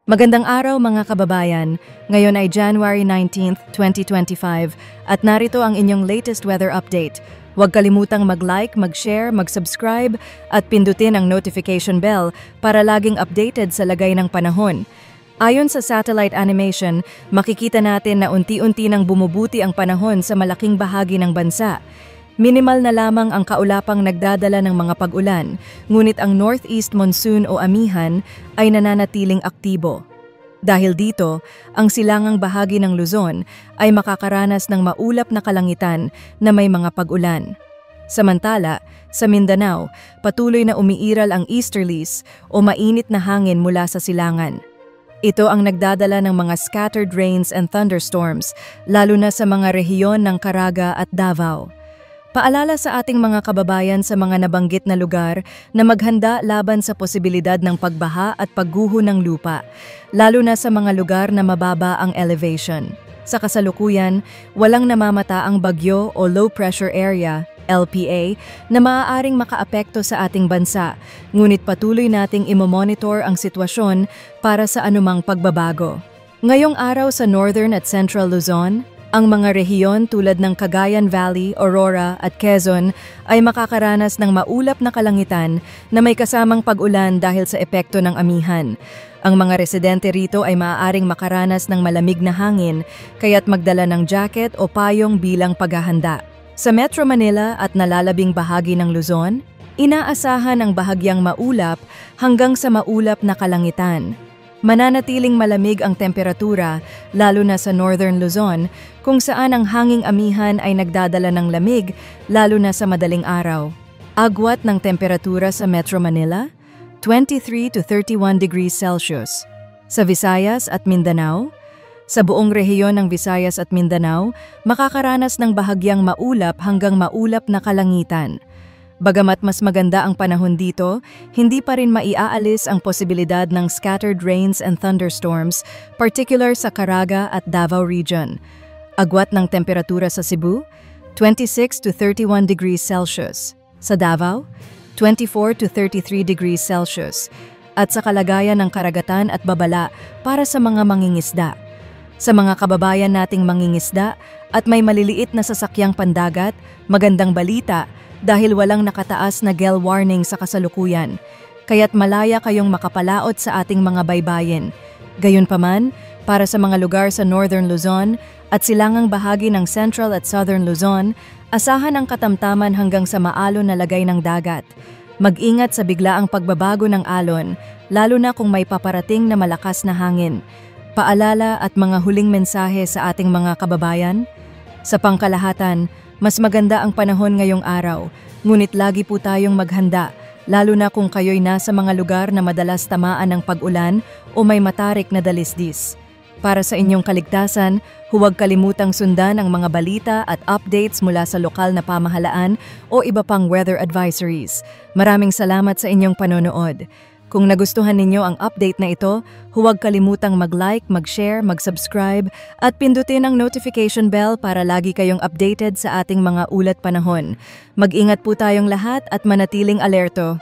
Magandang araw mga kababayan. Ngayon ay January 19th, 2025 at narito ang inyong latest weather update. Huwag kalimutang mag-like, mag-share, mag-subscribe at pindutin ang notification bell para laging updated sa lagay ng panahon. Ayon sa satellite animation, makikita natin na unti-unti nang bumubuti ang panahon sa malaking bahagi ng bansa. Minimal na lamang ang kaulapang nagdadala ng mga pag-ulan, ngunit ang northeast monsoon o amihan ay nananatiling aktibo. Dahil dito, ang silangang bahagi ng Luzon ay makakaranas ng maulap na kalangitan na may mga pag-ulan. Samantala, sa Mindanao, patuloy na umiiral ang easterlies o mainit na hangin mula sa silangan. Ito ang nagdadala ng mga scattered rains and thunderstorms, lalo na sa mga rehiyon ng Caraga at Davao. Paalala sa ating mga kababayan sa mga nabanggit na lugar na maghanda laban sa posibilidad ng pagbaha at pagguho ng lupa, lalo na sa mga lugar na mababa ang elevation. Sa kasalukuyan, walang namamataang bagyo o low pressure area, LPA, na maaaring makaapekto sa ating bansa, ngunit patuloy nating imomonitor ang sitwasyon para sa anumang pagbabago. Ngayong araw sa Northern at Central Luzon, ang mga rehiyon tulad ng Cagayan Valley, Aurora at Quezon ay makakaranas ng maulap na kalangitan na may kasamang pag-ulan dahil sa epekto ng amihan. Ang mga residente rito ay maaaring makaranas ng malamig na hangin, kaya't magdala ng jacket o payong bilang paghahanda. Sa Metro Manila at nalalabing bahagi ng Luzon, inaasahan ang bahagyang maulap hanggang sa maulap na kalangitan. Mananatiling malamig ang temperatura, lalo na sa Northern Luzon, kung saan ang hanging amihan ay nagdadala ng lamig, lalo na sa madaling araw. Agwat ng temperatura sa Metro Manila, 23 to 31 degrees Celsius. Sa Visayas at Mindanao, sa buong rehiyon ng Visayas at Mindanao, makakaranas ng bahagyang maulap hanggang maulap na kalangitan. Bagamat mas maganda ang panahon dito, hindi pa rin maiaalis ang posibilidad ng scattered rains and thunderstorms, particular sa Caraga at Davao region. Agwat ng temperatura sa Cebu, 26 to 31 degrees Celsius. Sa Davao, 24 to 33 degrees Celsius. At sa kalagayan ng karagatan at babala para sa mga mangingisda. Sa mga kababayan nating mangingisda at may maliliit na sasakyang pandagat, magandang balita dahil walang nakataas na gale warning sa kasalukuyan, kaya't malaya kayong makapalaot sa ating mga baybayin. Gayunpaman, para sa mga lugar sa Northern Luzon at silangang bahagi ng Central at Southern Luzon, asahan ang katamtaman hanggang sa maalon na lagay ng dagat. Mag-ingat sa biglaang pagbabago ng alon, lalo na kung may paparating na malakas na hangin. Paalala at mga huling mensahe sa ating mga kababayan. Sa pangkalahatan, mas maganda ang panahon ngayong araw, ngunit lagi po tayong maghanda, lalo na kung kayo'y nasa mga lugar na madalas tamaan ng pag-ulan o may matarik na dalisdis. Para sa inyong kaligtasan, huwag kalimutang sundan ang mga balita at updates mula sa lokal na pamahalaan o iba pang weather advisories. Maraming salamat sa inyong panonood. Kung nagustuhan ninyo ang update na ito, huwag kalimutang mag-like, mag-share, mag-subscribe at pindutin ang notification bell para lagi kayong updated sa ating mga ulat panahon. Mag-ingat po tayong lahat at manatiling alerto.